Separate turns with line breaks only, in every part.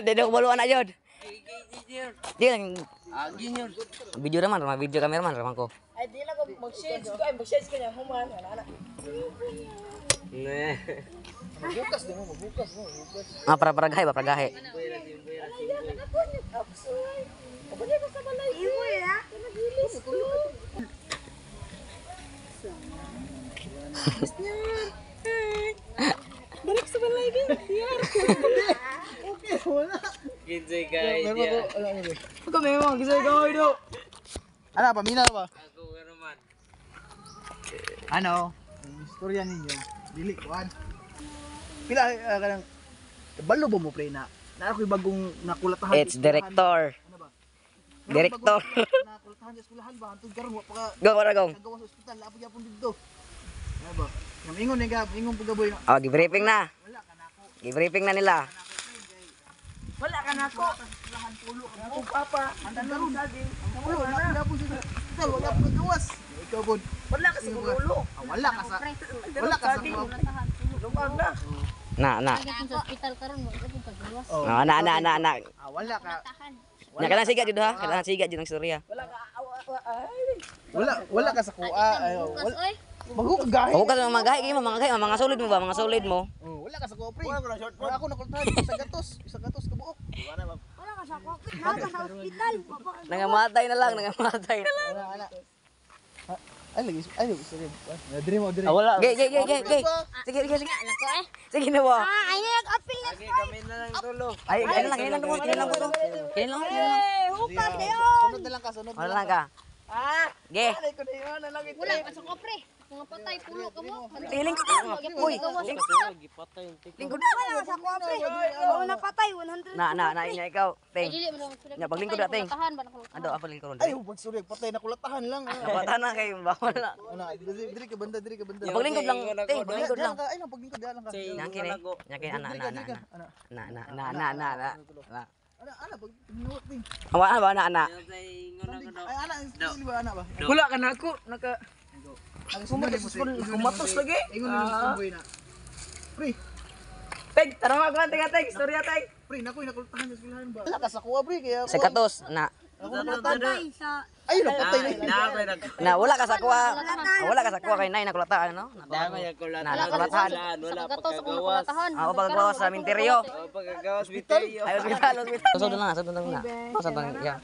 Dedok bolu anak jod. Dia yang video raman, video kameraman ramang ko.
Ay di na ko mag-share ko ay mag-share kanya human anak.
Ne.
Magbukas din mo, magbukas.
Ah para gahe, para gahe.
Pwede ko sa balay. Iwo ya. Nagilis ko. Balik sa balay din.
Okay, wala.
Kinsa guys.
Ako memang kisah kau itu. Ano pa mina ba?
Ako raman.
Ano? Istorya ninyo. Dili kuan. Pila kanang balo ba mo pre na? Na ako'y bagong nakulatahan.
It's director.
Ano ba?
Director.
Nakulatahan sa eskwelahan ba antud karon wa pa
Go para gong.
kagawa sa ospital lapo gyapon didto. Ano ba? Yang ingon ni gab, ingon pagaboy no.
Oh, gi-briefing na.
Wala ka na ako.
Gi-briefing na nila.
Wala ka na ko.
Eskwelahan pulo ka
Ako papa.
andan karon saging. Pulo na gyapon sa ospital wala pa gawas. Ikaw bud.
Wala ka sa ulo.
Wala ka sa
Lumag na.
Na.
Sa hospital karon mo ito pag gawas.
Oh.
Oh, na.
Wala ka.
Nya kailangan siga jud ha. Kailangan siga jud ang istorya.
Wala ka ay.
Wala ka sa kuha.
Bukas oy.
Bago ka gahi.
O ka sa mga gahe, mga solid mo ba? Mga solid mo.
Wala ka sa kuha pre. Wala ako nakultahan isa gatos ka buok.
Wala ka sa kokit. Wala ka sa hospital.
Nangamatay na lang, nangamatay.
Ana. Ay lagi sorry. Diri mo.
Wala. Ge. Sige.
Anak ko eh.
Sige na ba?
Ay nag-apil na.
Kami na lang tulo. Ay, kailan lang po. Kailan lang.
Hukas kayo.
Sunod na lang ka, sunod.
Wala lang ka. Ge.
Wala ka sa kopre. Mga patay pulo ka mo.
Tiling ko. Uy. Lingkod na.
Wala ka sa kopre. Oo na patay 100.
Na inya ikaw. Ting.
Dili mo lang.
Nya paglingkod na ting.
Tahan ba na kulatahan?
Ando apa lingkod
Ay,
ron?
pag sorry, patay na kulatahan lang.
Napata na kay bawal na.
Ana, diri ka banda.
Paglingkod lang. Ting, paglingkod lang.
Ay, lang paglingkod lang ka.
Nyakin eh. Nyakin ana.
Ana, pag tinuot din.
Awa ba ana?
Ay, ana, hindi ba ana ba?
Wala ka na ako. Naka
Ang
kumatos lagi.
Ingon ni Samboy na. Pre,
Teg, tara mga teg, istorya teg.
pre, nakoy nakultahan sa eskwelahan ba? Wala ka sa kuha pre kaya.
Sa katos na.
Patay sa
Ay, napatay na.
Wala ka sa kuha. Wala ka sa kuha kay nay nakulataan no? Nakulatahan.
gatos sa kulatahan.
Ako paggawas sa minteryo.
Hospital.
Ay, hospital. Sud na. Sud ya.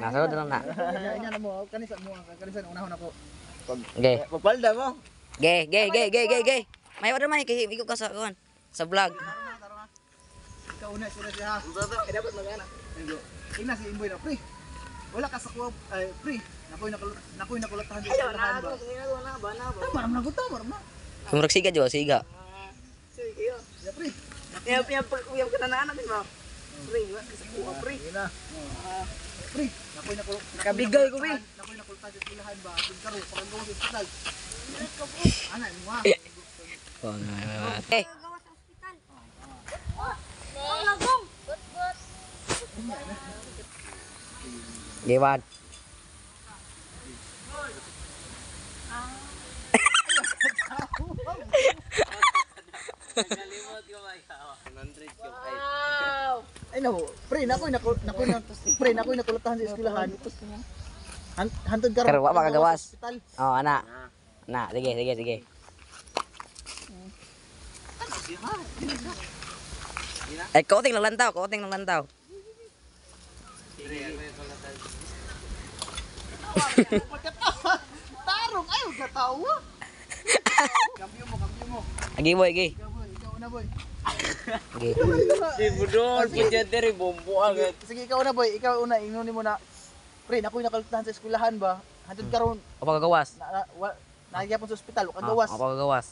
Na sud na.
Nya na mo, kanisan unahon ako.
Ge.
Pagpalda mo.
Ge. May order man kay ikaw ka sa kuan. Sa vlog.
Ikaw una sila siya. Ay dapat magana. Ina si Imboy na pre. Wala ka sa kuha ay pre. Nakoy nakulatahan sa eskwelahan ba? Maram na gusto, maram na.
Kumurag siga jo, siga.
Sige yo.
Ya pre.
Yang kanana din mo. Pre, sa kuha pre.
Ina. Pre, nakoy
Kabigay ko, pre.
Nakoy nakulatahan sa eskwelahan ba? Karo paggawa sa ospital. Ana, mo.
Eh,
Gawas sa hospital. Ang lagong. Gut.
Gewad.
Ay no, pre, nakoy nakulatahan sa eskwelahan. Hantod karon.
Karo, wa ba kagawas?
Ospital.
Oh, ana. Na, sige. Ay, koting lang lantaw.
Tarong ayo katawa. Kambyo mo.
Agi boy, agi.
Ikaw na boy.
Agi.
Si Budol, pwede diri bombo agad.
Sige ikaw na boy, ikaw una ingon nimo na. Pre, nakoy nakulatahan sa eskwelahan ba? Hantod karon
O paggawas.
nagyapon sa ospital, wa kagawas.
O paggawas.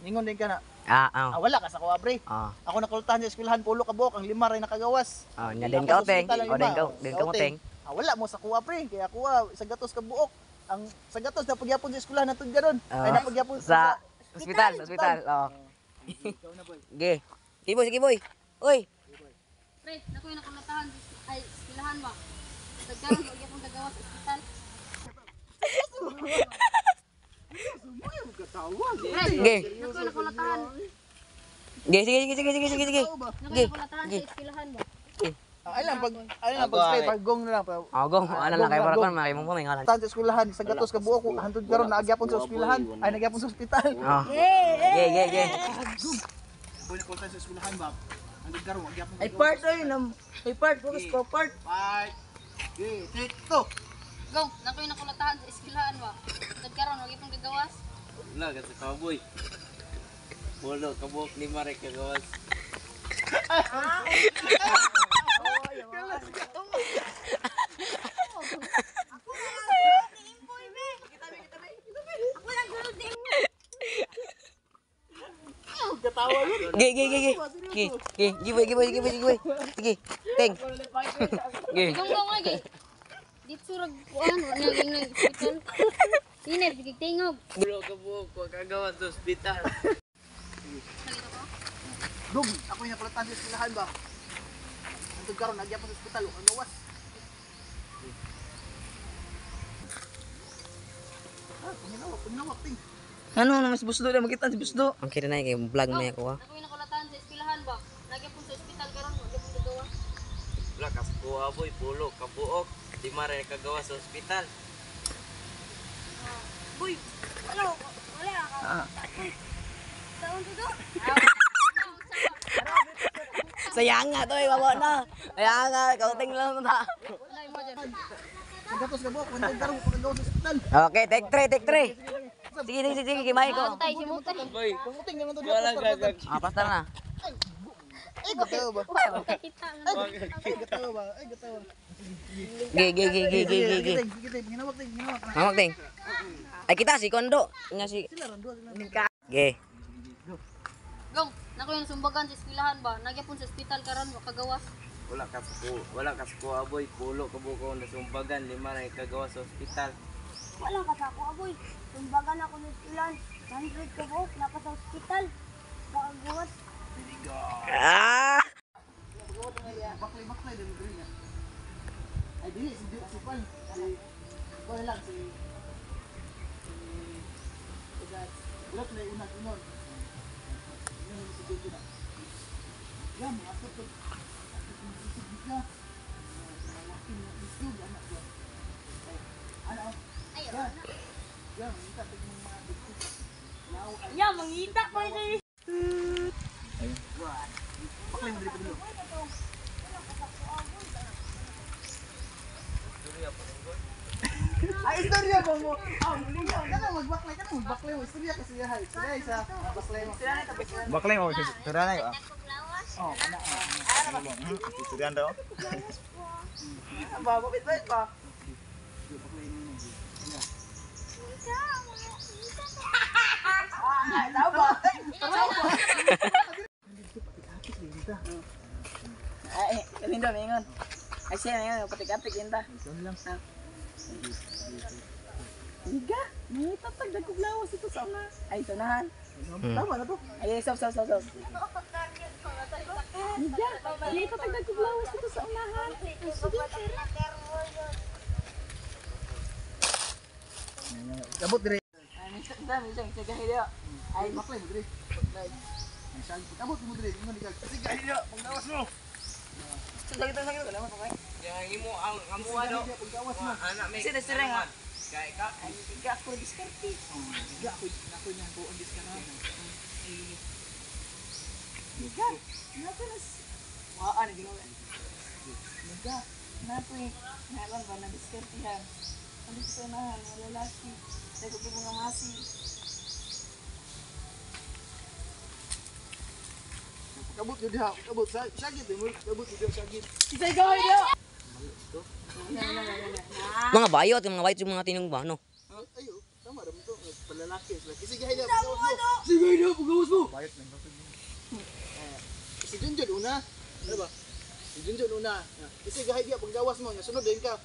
Ingon din ka na.
Wala
Wala ka sa kuha pre.
Ah.
Ako nakulatahan sa eskwelahan pulo ka buok, ang lima ray nakagawas.
Nya din ka oteng. O din ka oteng.
Wala mo sa kuha pre, kaya kuha sa gatos ka buok. Ang sa gatos na pagyapon sa eskwelahan natud garon. Ay napagyapon
Sa ospital. Oh.
Ikaw na boy.
Ge. Sige boy. Oy.
Pre, nakoy nakulatahan ay silahan ba. Dagdagan og gyapon gawas sa hospital.
Sumoy mo katawa.
Pre,
Ge.
nakoy nakulatahan.
Sige.
Nakoy nakulatahan sa eskwelahan ba?
Pag gong na lang.
Oh, go. Ano lang kay para kan makay mo may ngalan.
Tan sa eskwelahan, sa gatos ka buo ko, hantod karon naagyapon sa eskwelahan. Ay nagyapon sa ospital.
Oh. Ge.
Boy na kultan sa eskwelahan ba. Hantod karon nagyapon.
Ay part ay nam. Ay part focus ko part.
Bye. Okay, take to.
Go, nakoy nakulatahan sa eskwelahan ba? Nagkaroon wag ipong gagawas.
Wala ka sa kaboy. Pulo, kabuk, lima rin kagawas.
Ge. Give. Sige. Teng. Ge.
Gong lagi. Dito surag kuan wa na ging nang hospital. Inep sige tingog.
Pulo, kabuk, kagawas sa ospital.
Salita ko.
Dug, ako yung nakulatan sa eskwelahan ba. Hantod karon nagyapon sa ospital, ang gawas. Paminawak, ting.
Ano na mas busdo na makita si busdo.
Ang kira na kay vlog na ako ha.
Nakoy nakulatahan sa eskwelahan ba? Lagi po sa ospital karon wag ipong gagawas.
Wala ka sa kuwaboy, pulo, kabuok, lima rin kagawas sa ospital.
Boy, ano? Wala ka. Taon to.
Sayang nga to, babo na. Sayang nga, kauting lang ta.
Wala mo dyan.
Sa gatos ka buo, hantod karon pagagawas sa ospital.
Okay, take 3. Sige, kimay ko.
Tay si Mutay.
Boy,
Panguting naman to.
wala gagag.
Pastar na.
Ay, gatawa ba?
Kita.
Ay, gatawa ba? Ay, gatawa.
Ge.
Sige, paminawak, ting.
Mamak ting. Ay kita si Kondo. Nya si. Ge.
Gong, nakoy sumbagan sa eskwelahan ba? Nagyapon sa ospital karon wa kagawas.
Wala ka sa kuwaboy, pulo, kabuk, nasumbagan, lima rin kagawas sa ospital.
Wala ka sa ako, aboy. Tumbagan ako ng ilan. 100 ka po, napa sa hospital. Pagawas.
Ah!
Baklay din ko niya. Ay dili si Pan. Ko lang si Ulat na unang-unon. Yun si Jojo na. Yan, ako to. Ka. Malaki na isog anak ko. Ano? Ayaw. Yan, kita tignan mga dito.
Ya, mangita ko ito.
Baklay mo dito dulu. Ay, istorya ba mo? Magbaklay mo. Istorya kasi yahay. Istorya isa. Baklay mo.
Baklay mo, sudah na yun.
Oh, kana.
Sudah daw.
Ba, bit ba? Ay, daw ba? Ay, kalindo mingon. Ay siya ngayon, patik-atik yun ta. Higa, may tatagdag kong lawas ito sa una. Ay, tunahan.
Tama na to.
Ay, stop. Higa, may tatagdag kong lawas ito sa unahan.
Dabot dire.
Ay, minsan, kaya
Ay, baklay mo dire. Baklay. Ay, saan? Dabot mo dire. Ingon ikaw. Sige, ayun. Pagdawas mo.
sakit ka naman, okay?
Yang imo ang amuha do.
Pagdawas mo.
Anak may.
Sira nga.
Kaya ka.
Ay, higa ako diskarte.
Higa, ako niya buong diskarate.
Higa, nato na waan na ginawa. Higa, nato nalang ba na diskarte yan. Ano sa unahan, wala lalaki. Dahil ko mga masi.
Kabut yun diha. Kabut. Sagit eh. Kabut yun diha. Sagit.
Isa'y gawin niyo!
Mga bayot, yung mga bayot yung mga tinong ba, no?
Ayo. Tama rin ito. Palalaki. Sige, higa. Pagdawas mo. Sige, higa. Pagdawas mo. Bayot lang. Si Junjun una. Ano ba? Si Junjun una. Sige, higa. Pagdawas mo. Sunod din ka.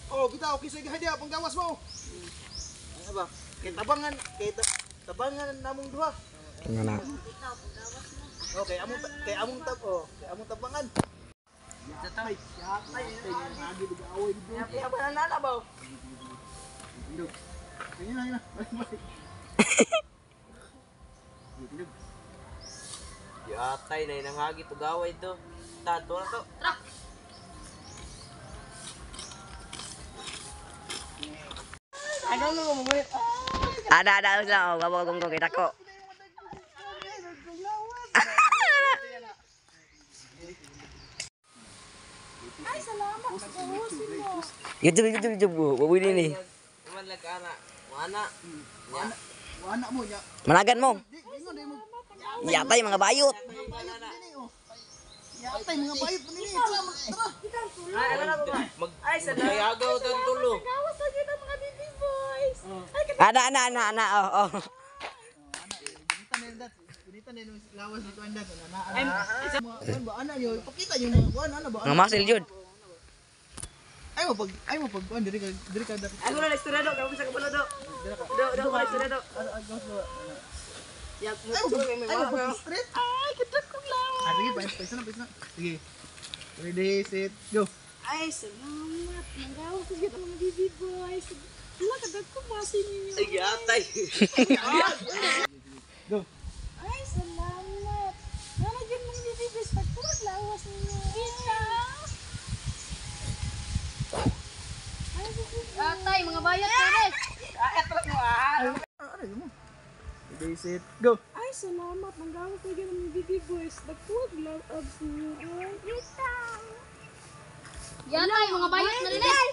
Oh, kita. Okay, sige, higa. Pagdawas mo. Ano ba? Kaya tabangan namong duha.
Nga na.
Okay, among tabangan. Ay, lagi nag-aaway dito.
Kaya ba nananabaw?
Ayun na.
Yatay na inang hagi to gaway to. Tato na to.
Ada usah, oh, bawa gong kita kok.
Ay, salamat. Nakahusin mo.
YouTube, bawa ini nih.
Naman lang ka na. Mana?
Anak mo ya.
Managan mo.
Di ingon di mo.
Yatay mga bayot.
Yatay mga bayot mo nini.
Ay, sa mayagaw tan tulo.
Gawas lagi ng mga baby boys.
Anak, oh.
Ginita na yung lawas dito anda ko na. Ano ba anak niyo? Pakita niyo mga kuan ano ba?
Mga masil jud.
Ay mo pag kuan diri ka dati.
Ako na istorya do, kamu sa kabalo do. Do ko istorya do. Yak mo to kay may mga.
Straight.
Ay, kadot ko lang.
Sige, paisa na. Sige. Ready, set, go.
Ay, salamat. Nagawa ko kita mga baby boys. Wala kadot ko masin ninyo.
Ay, yatay.
Go.
Ay, salamat. Nalagyan mga baby boys. Pagkulat lawas ninyo. Kita. Ay,
Atay, mga bayot pwede.
Ano mo? Ready, set, go.
Ay, salamat. Nagawa ko kita mga baby boys. Pagkulat lawas ninyo. Ay, kita.
Yatay, mga bayot na rin.
Ay,